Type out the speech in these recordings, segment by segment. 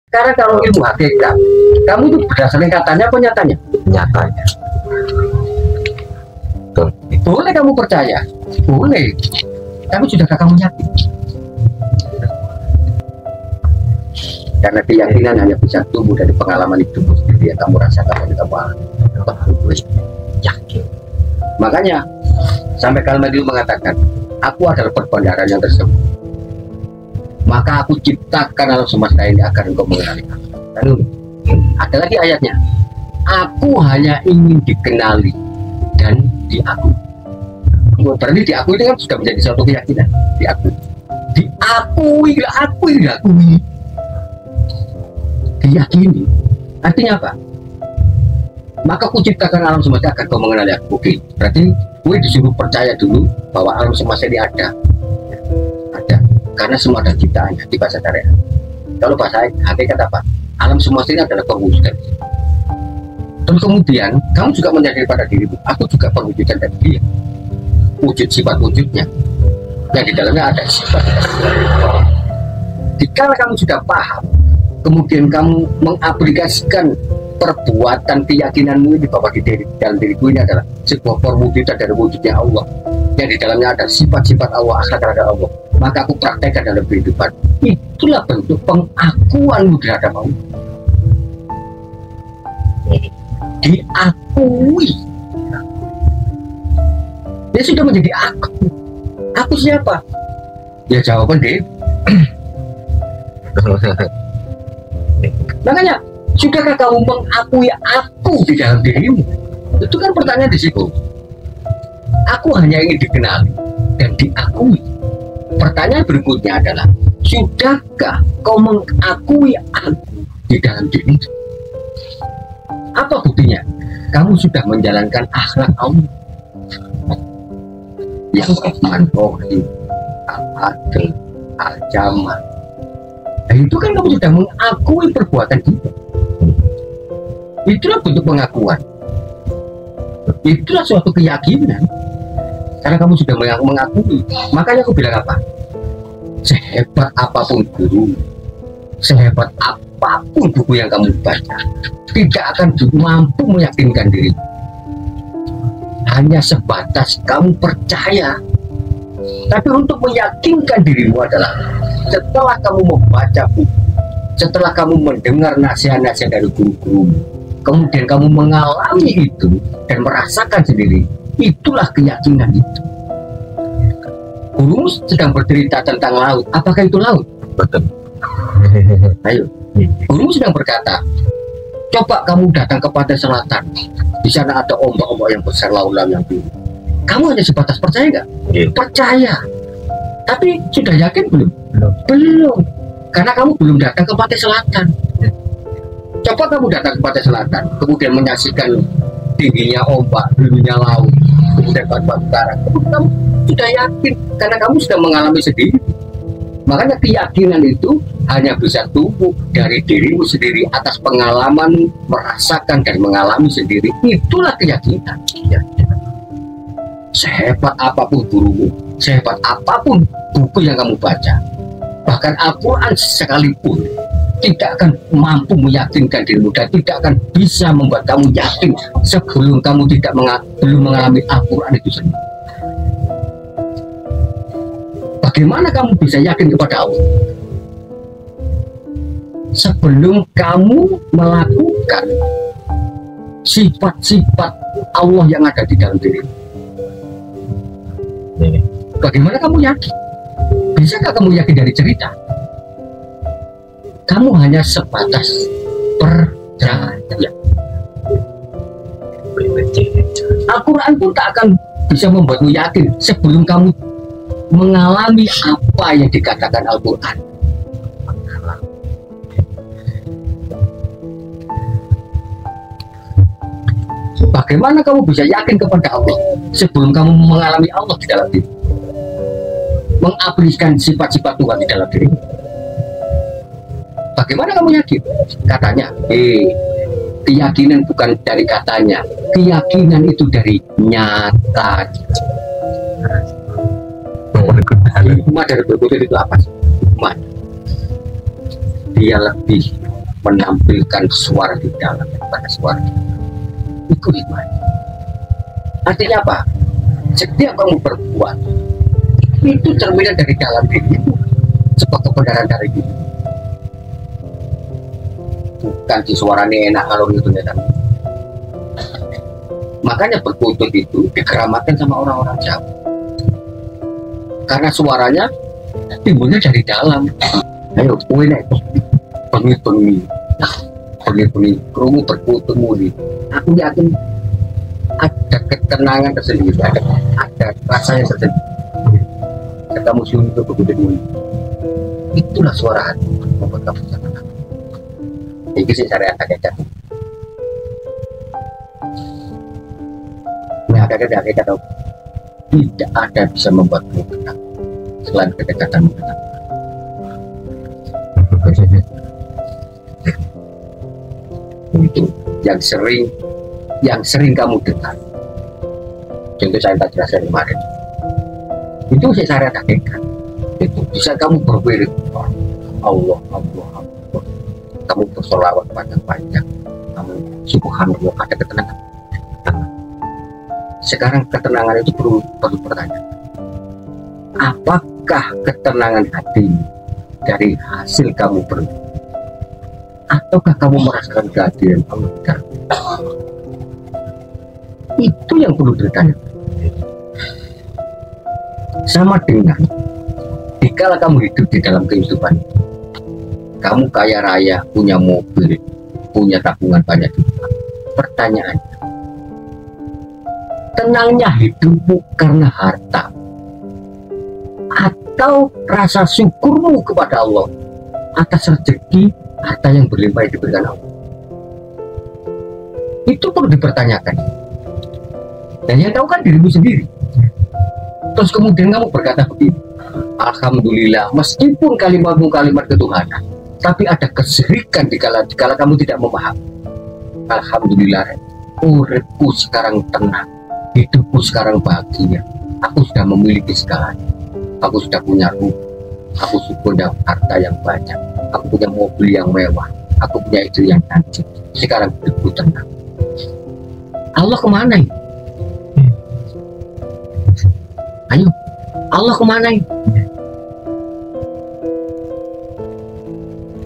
Karena kalau ilmu hakikat, kamu itu berdasarkan katanya apa nyatanya? Nyatanya. Betul. Boleh kamu percaya, boleh. Tapi sudahkah kamu yakin? Karena keyakinan hanya bisa tumbuh dari pengalaman hidupmu sendiri yang kamu rasakan dan kamu alami. Yakin. Makanya sampai kalimat itu mengatakan, aku adalah perbandaran yang tersebut. Maka aku ciptakan alam semesta ini agar engkau mengenali aku. Lalu ada lagi ayatnya, aku hanya ingin dikenali dan diakui. Berarti diakui itu kan sudah menjadi suatu keyakinan. Diakui, diyakini. Artinya apa? Maka aku ciptakan alam semesta agar kau mengenali aku. Oke, berarti gue disuruh percaya dulu bahwa alam semesta ini ada. Karena semua ada ciptaannya di bahasa syariat. Kalau bahasa hakikat apa? Alam semesta ini adalah perwujudan. Dan kemudian kamu juga menyadari pada dirimu, aku juga perwujudan dari dia. Wujud sifat wujudnya, yang di dalamnya ada sifat. Jika kamu sudah paham, kemudian kamu mengaplikasikan perbuatan keyakinanmu ini bahwa di dalam diriku ini adalah sebuah perwujudan dari wujudnya Allah, yang di dalamnya ada sifat-sifat Allah, akhlak terhadap Allah, maka aku praktekkan dalam kehidupan. Itulah bentuk pengakuanmu terhadap Allah. Diakui. Dia sudah menjadi aku. Aku siapa? Ya jawaban deh. Makanya, sudahkah kamu mengakui aku di dalam dirimu? Itu kan pertanyaan di situ. Aku hanya ingin dikenali dan diakui. Pertanyaan berikutnya adalah, sudahkah kau mengakui aku di dalam dirimu? Apa buktinya? Kamu sudah menjalankan akhlak Allah yang al-Rahim, al-Adil, al-Jamal. Nah, itu kan kamu sudah mengakui perbuatan kita. Itulah bentuk pengakuan. Itulah suatu keyakinan. Karena kamu sudah mengakui. Makanya aku bilang apa? Sehebat apapun guru, sehebat apapun buku yang kamu baca, tidak akan mampu meyakinkan diri. Hanya sebatas kamu percaya. Tapi untuk meyakinkan dirimu adalah setelah kamu membaca buku, setelah kamu mendengar nasihat-nasihat dari guru-guru, kemudian kamu mengalami itu dan merasakan sendiri, itulah keyakinan itu. Guru sedang bercerita tentang laut, apakah itu laut? Betul. Ayo, guru sedang berkata, coba kamu datang ke pantai selatan, di sana ada ombak-ombak yang besar, laut-laut yang biru. Kamu hanya sebatas percaya nggak? Percaya. Tapi sudah yakin belum? Belum. Karena kamu belum datang ke pantai selatan. Coba kamu datang ke pantai selatan, kemudian menyaksikan tingginya ombak, birunya laut, kemudian batu-batu karang. Kamu sudah yakin karena kamu sudah mengalami sendiri. Makanya keyakinan itu hanya bisa tumbuh dari dirimu sendiri atas pengalaman, merasakan dan mengalami sendiri. Itulah keyakinan. Sehebat apapun gurumu, sehebat apapun buku yang kamu baca, bahkan Al-Quran sekalipun tidak akan mampu meyakinkan dirimu dan tidak akan bisa membuat kamu yakin sebelum kamu belum mengalami Al-Quran itu sendiri. Bagaimana kamu bisa yakin kepada Allah? Sebelum kamu melakukan sifat-sifat Allah yang ada di dalam dirimu. Bagaimana kamu yakin? Bisakah kamu yakin dari cerita? Kamu hanya sebatas percaya. Al-Quran pun tak akan bisa membuatmu yakin sebelum kamu mengalami apa yang dikatakan Al-Quran. Bagaimana kamu bisa yakin kepada Allah sebelum kamu mengalami Allah di dalam diri, mengaplikasikan sifat-sifat Tuhan di dalam diri? Bagaimana kamu yakin? Katanya, keyakinan bukan dari katanya, keyakinan itu dari nyata. Hikmah dari berkutut itu apa sih? Hikmah, dia lebih menampilkan suara di dalam daripada suara di luar. Itu hikmah. Artinya apa? Setiap kamu berbuat itu cerminan dari dalam diri itu, sebuah kebenaran dari diri, bukan di suaranya enak kalau itu ya. Makanya berkutut itu dikeramatkan sama orang-orang Jawa, karena suaranya timbulnya dari dalam. Ayo, kue nek bengi-bengi, kerungu berkututmu ini, aku yakin ada ketenangan tersendiri, ada rasa yang tersendiri. Ketemu sunyi itu berkututmu, itulah suara hati membuat kamu tenang. Ini sih syariat hakikat. Nah, hakikat tidak ada bisa membuatmu tenang selain kedekatanmu dengan itu yang sering kamu dengar. Contoh saya tadi jelaskan kemarin, itu syariat hakikat. Itu bisa kamu berwirid Allah, kamu bersolawat panjang-panjang, kamu subhanallah, ada ketenangan. Sekarang ketenangan itu perlu pertanyaan, apakah ketenangan hati dari hasil kamu berdoa, ataukah kamu merasakan kehadiran Allah? Itu yang perlu ditanya. Sama dengan dikala kamu hidup di dalam kehidupan, kamu kaya raya, punya mobil, punya tabungan banyak juga. Pertanyaannya, tenangnya hidupmu karena harta, atau rasa syukurmu kepada Allah atas rezeki harta yang berlimpah yang diberikan Allah? Itu perlu dipertanyakan. Dan yang tahu kan dirimu sendiri. Terus kemudian kamu berkata begini, alhamdulillah, meskipun kalimatmu kalimat ketuhanan, tapi ada kesirikan dikala kamu tidak memahami. Alhamdulillah, uripku sekarang tenang, hidupku sekarang bahagia, aku sudah memiliki segalanya, aku sudah punya rumah, aku sudah punya harta yang banyak, aku punya mobil yang mewah, aku punya istri yang cantik, sekarang hidupku tenang. Allah kemana ini? Ayo, Allah kemana ini?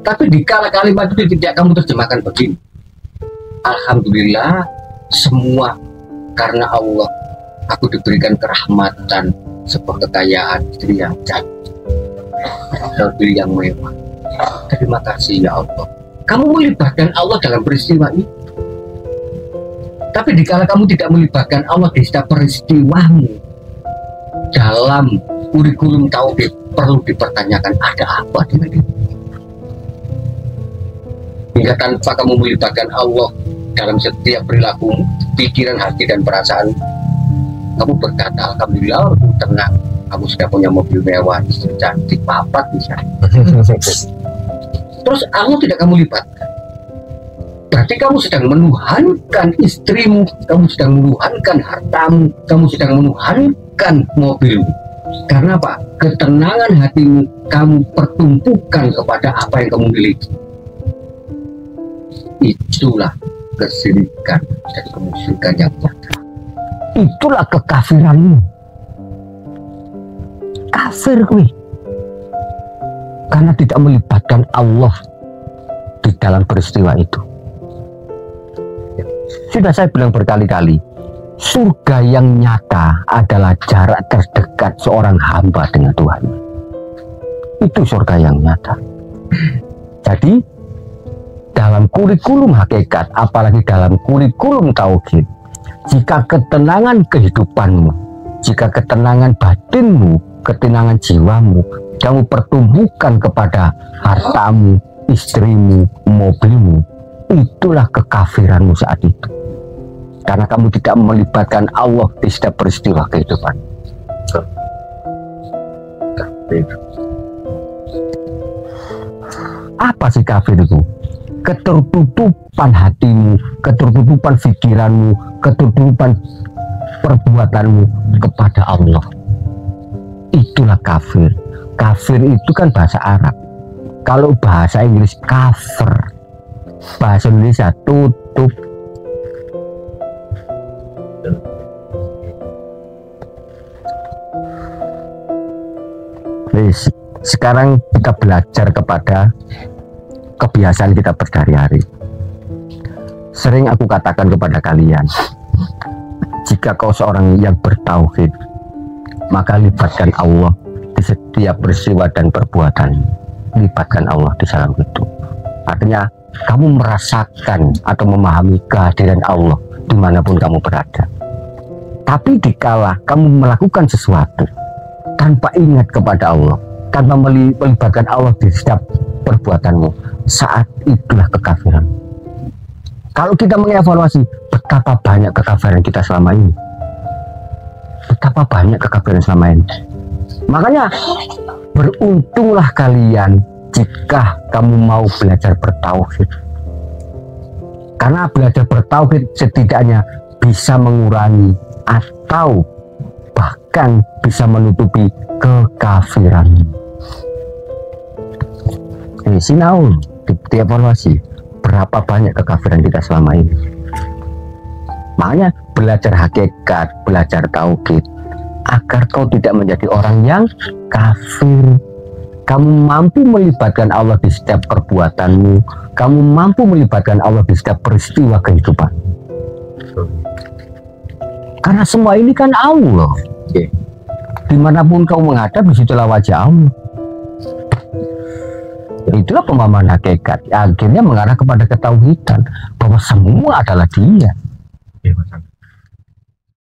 Tapi di kala kalimat itu tidak kamu terjemahkan begini, alhamdulillah, semua karena Allah, aku diberikan kerahmatan, sebuah kekayaan, istri yang cantik, mobil yang mewah. Terima kasih ya Allah. Kamu melibatkan Allah dalam peristiwa itu. Tapi dikala kamu tidak melibatkan Allah di setiap peristiwamu, dalam kurikulum tauhid perlu dipertanyakan, ada apa dengan itu? Hingga tanpa kamu melibatkan Allah dalam setiap perilaku, pikiran, hati, dan perasaan, kamu berkata, alhamdulillah, aku tenang, aku sudah punya mobil mewah, istri cantik, papat bisa. Terus Allah tidak kamu libatkan. Berarti kamu sedang menuhankan istrimu, kamu sedang menuhankan hartamu, kamu sedang menuhankan mobilmu. Karena apa? Ketenangan hatimu kamu pertumpukan kepada apa yang kamu miliki. Itulah kesyirikan dan kemusyrikan yang nyata. Itulah kekafiranmu. Kafir kuwi. Karena tidak melibatkan Allah di dalam peristiwa itu. Sudah saya bilang berkali-kali, surga yang nyata adalah jarak terdekat seorang hamba dengan Tuhan. Itu surga yang nyata. Jadi dalam kurikulum hakikat, apalagi dalam kurikulum tauhid, jika ketenangan kehidupanmu, jika ketenangan batinmu, ketenangan jiwamu, kamu pertumbuhkan kepada hartamu, istrimu, mobilmu, itulah kekafiranmu saat itu. Karena kamu tidak melibatkan Allah di setiap peristiwa kehidupan. Kafir. Apa sih kafir itu? Ketertutupan hatimu, ketertutupan pikiranmu, ketertutupan perbuatanmu kepada Allah. Itulah kafir. Kafir itu kan bahasa Arab. Kalau bahasa Inggris kafir, bahasa Indonesia tutup. Sekarang kita belajar kepada kebiasaan kita berhari-hari. Sering aku katakan kepada kalian, jika kau seorang yang bertauhid, maka libatkan Allah di setiap peristiwa dan perbuatan. Libatkan Allah di dalam itu. Artinya kamu merasakan atau memahami kehadiran Allah dimanapun kamu berada. Tapi dikala kamu melakukan sesuatu tanpa ingat kepada Allah, tanpa melibatkan Allah di setiap perbuatanmu, saat itulah kekafiran. Kalau kita mengevaluasi betapa banyak kekafiran kita selama ini, betapa banyak kekafiran selama ini, makanya beruntunglah kalian jika kamu mau belajar bertauhid. Karena belajar bertauhid setidaknya bisa mengurangi atau bahkan bisa menutupi kekafiran. Ini sinau, dievaluasi berapa banyak kekafiran kita selama ini. Makanya belajar hakikat, belajar tauhid, agar kau tidak menjadi orang yang kafir. Kamu mampu melibatkan Allah di setiap perbuatanmu, kamu mampu melibatkan Allah di setiap peristiwa kehidupan. Karena semua ini kan Allah. Dimanapun kau menghadap, disitulah wajah Allah. Itulah pemahaman hakikat. Akhirnya mengarah kepada ketauhidan bahwa semua adalah Dia.